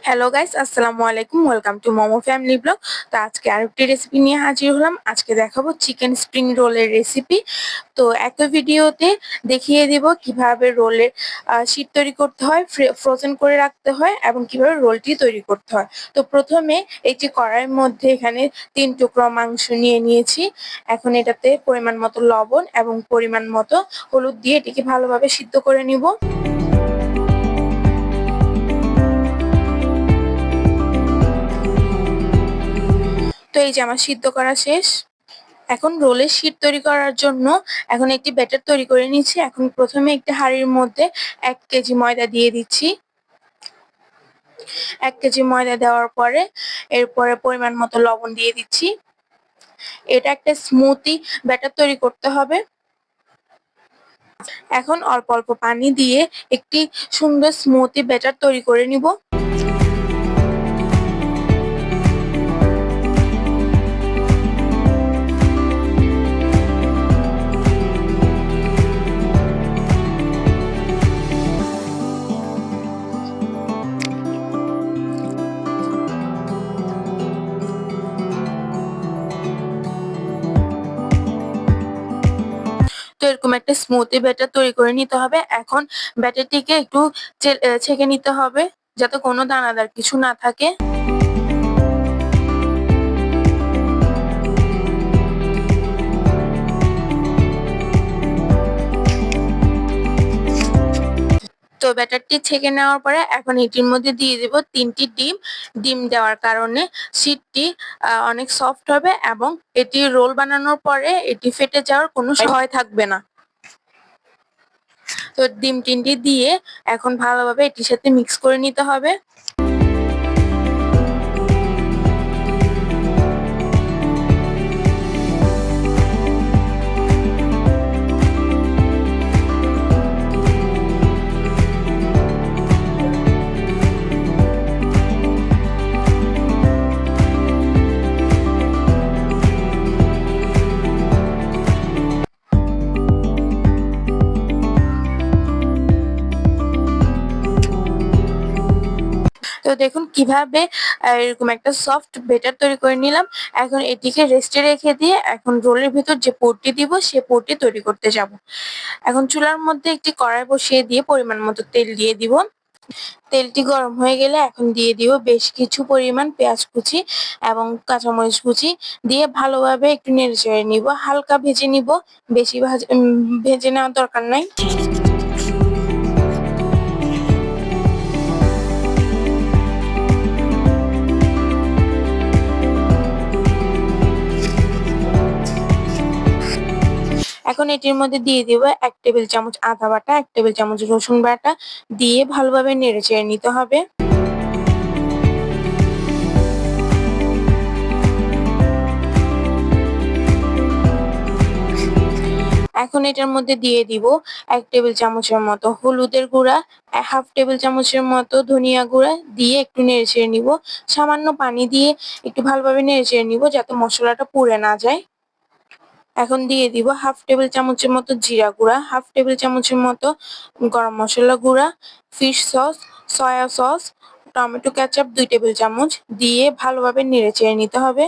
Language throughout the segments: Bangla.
হ্যালো গাইস, আসসালামু আলাইকুম। Welcome to momo family blog. তো আজকে আরেকটি রেসিপি নিয়ে হাজির হলাম। আজকে দেখাবো চিকেন স্প্রিং রোলের রেসিপি। তো একই ভিডিওতে দেখিয়ে দিব কিভাবে রোলের শীট তৈরি করতে হয়, ফ্রোজেন করে রাখতে হয় এবং কিভাবে রোলটি তৈরি করতে হয়। তো প্রথমে এই যে কড়াইয়ের মধ্যে এখানে 3 টুকরো মাংস নিয়ে নিয়েছি। এখন এটাতে পরিমাণ মতো লবণ এবং পরিমাণ মতো হলুদ দিয়ে এটিকে ভালোভাবে সিদ্ধ করে নিব। তো এই যে আমার সিদ্ধ করা শেষ। এখন রোলের শীট তৈরি করার জন্য এখন একটি ব্যাটার তৈরি করে নিচ্ছি। এখন প্রথমে একটি হাঁড়ির মধ্যে 1 কেজি ময়দা দিয়ে দিচ্ছি। 1 কেজি ময়দা দেওয়ার পরে এরপরে পরিমাণ মতো লবণ দিয়ে দিচ্ছি। এটা একটা স্মুথি ব্যাটার তৈরি করতে হবে। এখন অল্প অল্প পানি দিয়ে একটি সুন্দর স্মুথি ব্যাটার তৈরি করে নিব। তো এরকম একটা স্মুথি ব্যাটার তৈরি করে নিতে হবে। এখন ব্যাটারটিকে একটু ছেঁকে নিতে হবে যাতে কোনো দানাদার কিছু না থাকে। তো ব্যাটারটি ছেঁকে নেওয়ার পরে এখন এটির মধ্যে দিয়ে দেব 3টি ডিম। ডিম দেওয়ার কারণে শীটটি অনেক সফট হবে এবং এটি রোল বানানোর পরে এটি ফেটে যাওয়ার কোনো ভয় থাকবে না। তো ডিম 3টি দিয়ে এখন ভালোভাবে এটির সাথে মিক্স করে নিতে হবে। তো দেখুন কিভাবে এরকম একটা সফট ব্যাটার তৈরি করে নিলাম। এখন এটিকে রেস্টে রেখে দিয়ে এখন রোলের ভিতর যে পুরটি দিব সে পুরটি তৈরি করতে যাব। এখন চুলার মধ্যে একটি কড়াই বসিয়ে দিয়ে পরিমাণ মতো তেল দিয়ে দিব। তেলটি গরম হয়ে গেলে এখন দিয়ে দিব বেশ কিছু পরিমাণ পেঁয়াজ কুচি এবং কাঁচামরিচ কুচি দিয়ে ভালোভাবে একটু নেড়েচেড়ে নিব। হালকা ভেজে নিব, বেশি ভেজে নেওয়ার দরকার নাই। এখন এটির মধ্যে দিয়ে দিব 1 টেবিল চামচ আদা বাটা, 1 টেবিল চামচ রসুন বাটা দিয়ে ভালোভাবে নেড়েচেড়ে নিতে হবে। এখন এটার মধ্যে দিয়ে দিব 1 টেবিল চামচের মতো হলুদের গুঁড়া, 1/2 টেবিল চামচের মতো ধনিয়া গুঁড়া দিয়ে একটু নেড়েচেড়ে নিব। সামান্য পানি দিয়ে একটু ভালোভাবে নেড়েচেড়ে নিব যাতে মশলাটা পুড়ে না যায়। এখন দিয়ে দিব 1/2 টেবিল চামচের মতো জিরা গুঁড়া, 1/2 টেবিল চামচের মতো গরম মশলা গুঁড়া, fish sauce, soya sauce, tomato ketchup 2 table চামচ দিয়ে ভালোভাবে নেড়েচেড়ে নিতে হবে।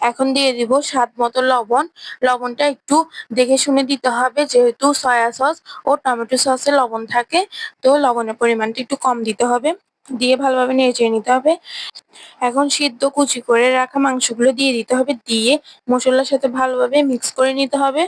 এখন দিয়ে দিব স্বাদ মতো লবণ। লবণটা একটু দেখে শুনে দিতে হবে যেহেতু সয়া সস ও টমেটো সসে লবণ থাকে, তো লবণের পরিমাণটা একটু কম দিতে হবে। দিয়ে ভালোভাবে নেড়েচেড়ে নিতে হবে। এখন সিদ্ধ কুচি করে রাখা মাংসগুলো দিয়ে দিতে হবে, দিয়ে মশলার সাথে ভালোভাবে মিক্স করে নিতে হবে।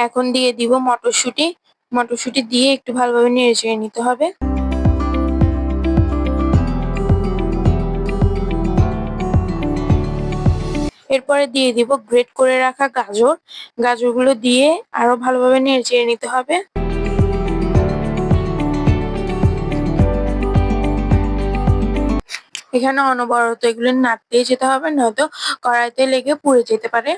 এখন দিয়ে দিব মটরশুঁটি। মটরশুঁটি দিয়ে একটু ভালোভাবে নেড়েচেড়ে নিতে হবে। এরপরে দিয়ে দিব গ্রেট করে রাখা গাজর। গাজরগুলো দিয়ে আরো ভালোভাবে নেড়েচেড়ে নিতে হবে। এখানে অনবরত এগুলো নাড়তেই যেতে হবে, নয়তো কড়াইতে লেগে পুড়ে যেতে পারে।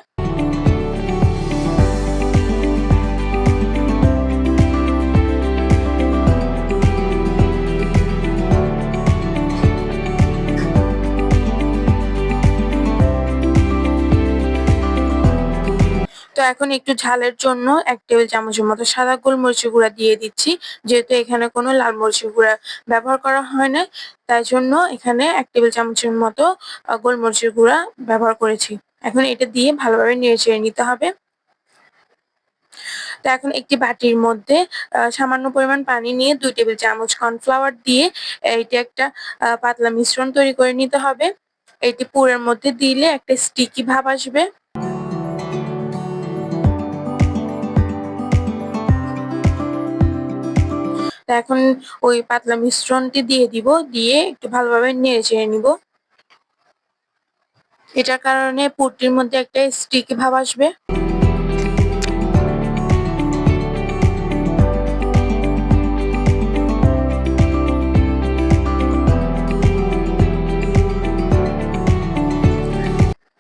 তো এখন একটু ঝালের জন্য 1 টেবিল চামচের মতো সাদা গোলমরিচের গুঁড়া দিয়ে দিচ্ছি। যেহেতু এখানে কোনো লাল মরিচের গুঁড়া ব্যবহার করা হয় না, তাই জন্য এখানে 1 টেবিল চামচের মতো গোলমরিচের গুঁড়া ব্যবহার করেছি। এখন এটা দিয়ে ভালোভাবে নেড়েচেড়ে নিতে হবে। তো এখন একটি বাটির মধ্যে সামান্য পরিমাণ পানি নিয়ে 2 টেবিল চামচ কর্নফ্লাওয়ার দিয়ে এইটা একটা পাতলা মিশ্রণ তৈরি করে নিতে হবে। এটি পুরের মধ্যে দিলে একটা স্টিকি ভাব আসবে। তো এখন ওই পাতলা মিশ্রণটি দিয়ে দিব, দিয়ে একটু ভালোভাবে নেড়েচেড়ে নিব। এটার কারণে পুরটির মধ্যে একটা স্টিকি ভাব আসবে।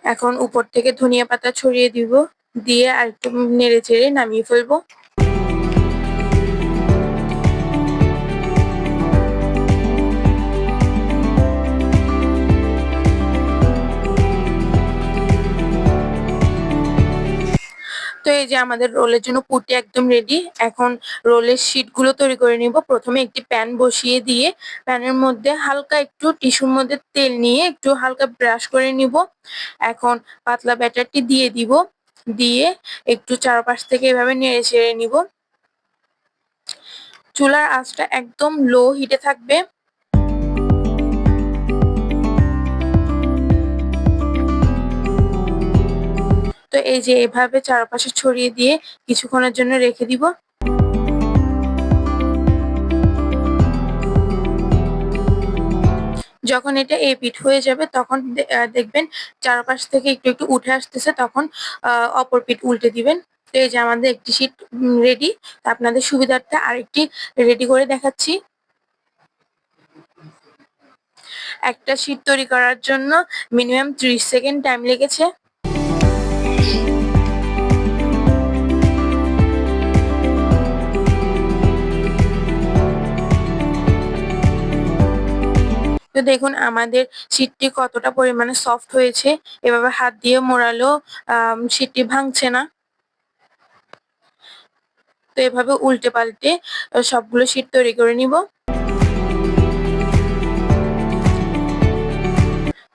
এখন উপর থেকে ধনিয়া পাতা ছড়িয়ে দিব, দিয়ে আর একটু নেড়েচেড়ে নামিয়ে ফেলবো। তো এই যে আমাদের রোলের জন্য পুরটি একদম রেডি। এখন রোলের শীটগুলো তৈরি করে নিব। প্রথমে একটি প্যান বসিয়ে দিয়ে প্যানের মধ্যে হালকা একটু টিস্যুর মধ্যে তেল নিয়ে একটু হালকা ব্রাশ করে নিব। এখন পাতলা ব্যাটারটি দিয়ে দিব, দিয়ে একটু চারপাশ থেকে এভাবে নেড়েচেড়ে নিব। চুলার আঁচটা একদম লো হিটে থাকবে। তো এই যে এভাবে চারপাশে ছড়িয়ে দিয়ে কিছুক্ষণের জন্য রেখে দিব। যখন এটা এপিঠ হয়ে যাবে তখন দেখবেন চারপাশ থেকে একটু একটু উঠে আসতেছে, তখন অপর পিঠ উল্টে দিবেন। তো এই যে আমাদের একটি শীট রেডি। আপনাদের সুবিধার্থে আরেকটি রেডি করে দেখাচ্ছি। একটা শীট তৈরি করার জন্য মিনিমাম 30 সেকেন্ড টাইম লেগেছে। তো দেখুন আমাদের শীটটি কতটা পরিমাণে সফট হয়েছে। এভাবে হাত দিয়ে মোড়ালেও শীটটি ভাঙছে না। তো এভাবে উল্টে পাল্টে সবগুলো শীট তৈরি করে নিব।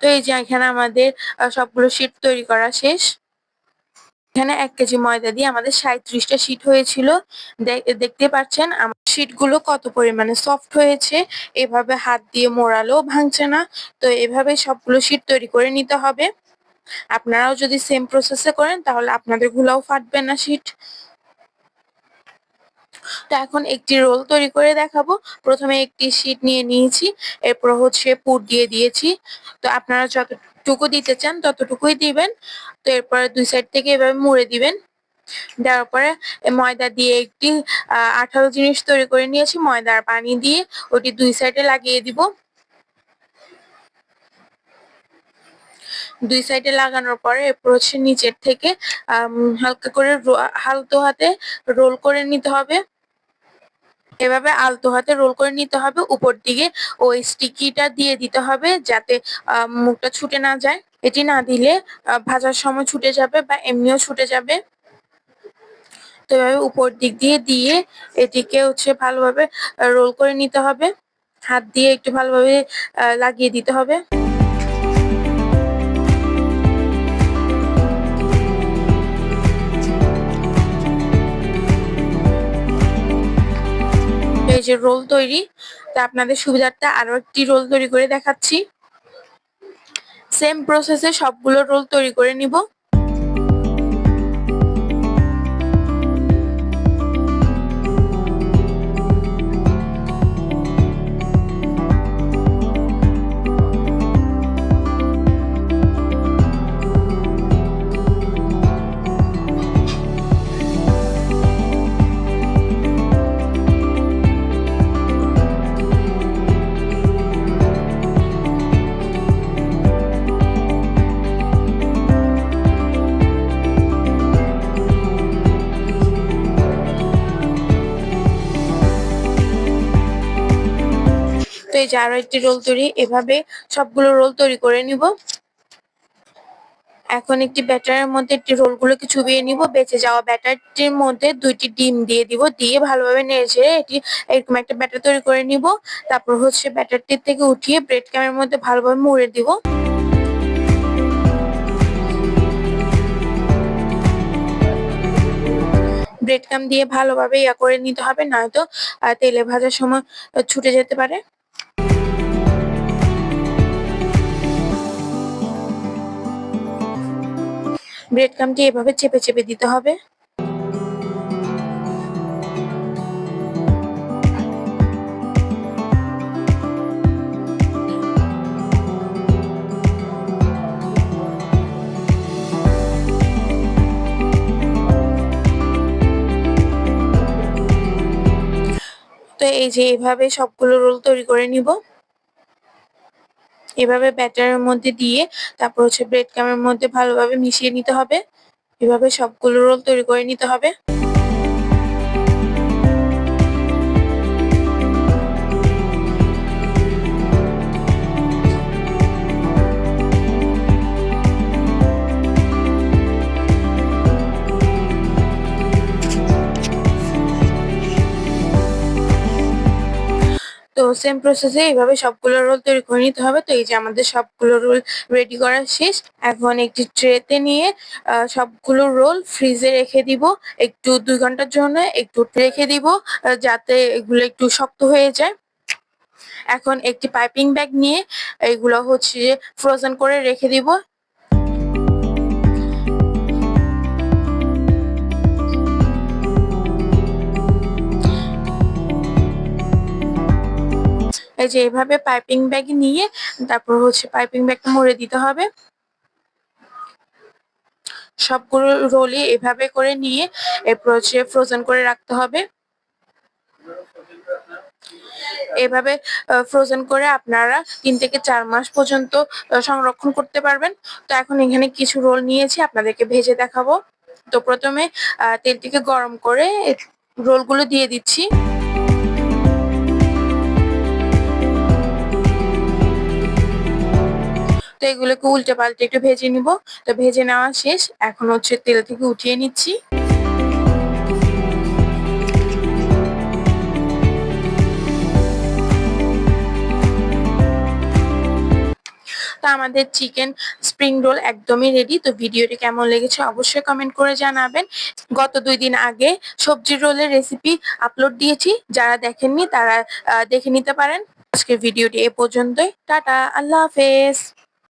তো এই যে এখানে আমাদের সবগুলো শীট তৈরি করা শেষ। এখানে 1 কেজি ময়দা দিয়ে আমাদের 37টা শীট হয়েছিল। দেখতে পাচ্ছেন আমার শীটগুলো কত পরিমাণে সফট হয়েছে। এভাবে হাত দিয়ে মোড়ালেও ভাঙছে না। তো এভাবে সবগুলো শীট তৈরি করে নিতে হবে। আপনারাও যদি সেম প্রসেসে করেন তাহলে আপনাদের গুলাও ফাটবে না শীট। তো এখন একটি রোল তৈরি করে দেখাবো। প্রথমে একটি শীট নিয়ে নিয়েছি, এরপর হচ্ছে পুর দিয়ে দিয়েছি। তো আপনারা যতটুকু দিতে চান ততটুকুই দিবেন। তো এরপর 2 সাইড থেকে এভাবে মুড়ে দিবেন। দেওয়ার পরে ময়দা দিয়ে একটি আঠালো জিনিস তৈরি করে নিয়েছি। ময়দা আর পানি দিয়ে ওটি 2 সাইডে লাগিয়ে দিব। 2 সাইডে লাগানোর পরে এরপর হচ্ছে নিচের থেকে হালকা করে আলতো হাতে রোল করে নিতে হবে। এভাবে আলতো হাতে রোল করে নিতে হবে। উপর দিকে ওই স্টিকিটা দিয়ে দিতে হবে যাতে মুখটা ছুটে না যায়। এটি না দিলে ভাজার সময় ছুটে যাবে বা এমনিও ছুটে যাবে। তো এভাবে উপর দিক দিয়ে এটিকে হচ্ছে ভালোভাবে রোল করে নিতে হবে। হাত দিয়ে একটু ভালোভাবে লাগিয়ে দিতে হবে। এই যে রোল তৈরি। তা আপনাদের সুবিধার্থে আরো একটি রোল তৈরি করে দেখাচ্ছি। সেম প্রসেসে সবগুলো রোল তৈরি করে নিব। এই যে আরো একটি রোল তৈরি, এভাবে সবগুলো রোল তৈরি করে নিব। এখন একটি ব্যাটারের মধ্যে একটি রোলগুলোকে চুবিয়ে নিব। বেঁচে যাওয়া ব্যাটারটির মধ্যে 2টি ডিম দিয়ে দিব। দিয়ে ভালোভাবে নেড়েচেড়ে এটি এরকম একটা ব্যাটার তৈরি করে নিব। তারপর হচ্ছে ব্যাটারটির থেকে উঠিয়ে ব্রেড ক্রামের মধ্যে ভালোভাবে মুড়ে দিব। ব্রেড ক্রাম দিয়ে ভালোভাবে করে নিতে হবে, নয়তো তেলে ভাজার সময় ছুটে যেতে পারে। ব্রেড ক্রামটি এভাবে চেপে চেপে দিতে হবে। তো এই যে এভাবে সবগুলো রোল তৈরি করে নিব। এভাবে ব্যাটারের মধ্যে দিয়ে তারপর হচ্ছে ব্রেড ক্রামের মধ্যে ভালোভাবে মিশিয়ে নিতে হবে। এভাবে সবগুলো রোল তৈরি করে নিতে হবে। তো সেম প্রসেসে এইভাবে সবগুলো রোল তৈরি করে নিতে হবে। তো এই যে আমাদের সবগুলো রোল রেডি করা শেষ। এখন একটি ট্রেতে নিয়ে সবগুলো রোল ফ্রিজে রেখে দিব। একটু 2 ঘন্টার জন্য একটু রেখে দিব, যাতে এগুলো একটু শক্ত হয়ে যায়। এখন একটি পাইপিং ব্যাগ নিয়ে এগুলো হচ্ছে ফ্রোজেন করে রেখে দিব। এই যে এভাবে পাইপিং ব্যাগ নিয়ে তারপর হচ্ছে পাইপিং ব্যাগটা মুড়ে দিতে হবে। সবগুলো রোলই এভাবে করে নিয়ে এরপর হচ্ছে ফ্রোজেন করে রাখতে হবে। এভাবে ফ্রোজেন করে আপনারা 3 থেকে 4 মাস পর্যন্ত সংরক্ষণ করতে পারবেন। তো এখন এখানে কিছু রোল নিয়েছি, আপনাদেরকে ভেজে দেখাবো। তো প্রথমে তেলটিকে গরম করে রোলগুলো দিয়ে দিচ্ছি। তো এগুলোকে উল্টে পাল্টে একটু ভেজে নিব। তো ভেজে নেওয়া শেষ, এখন হচ্ছে তেল থেকে উঠিয়ে নিচ্ছি। তো আমাদের চিকেন স্প্রিং রোল একদমই রেডি। তো ভিডিওটি কেমন লেগেছে অবশ্যই কমেন্ট করে জানাবেন। গত 2 দিন আগে সবজির রোলের রেসিপি আপলোড দিয়েছি, যারা দেখেননি তারা দেখে নিতে পারেন। আজকের ভিডিওটি এ পর্যন্তই। টাটা, আল্লাহ হাফেজ।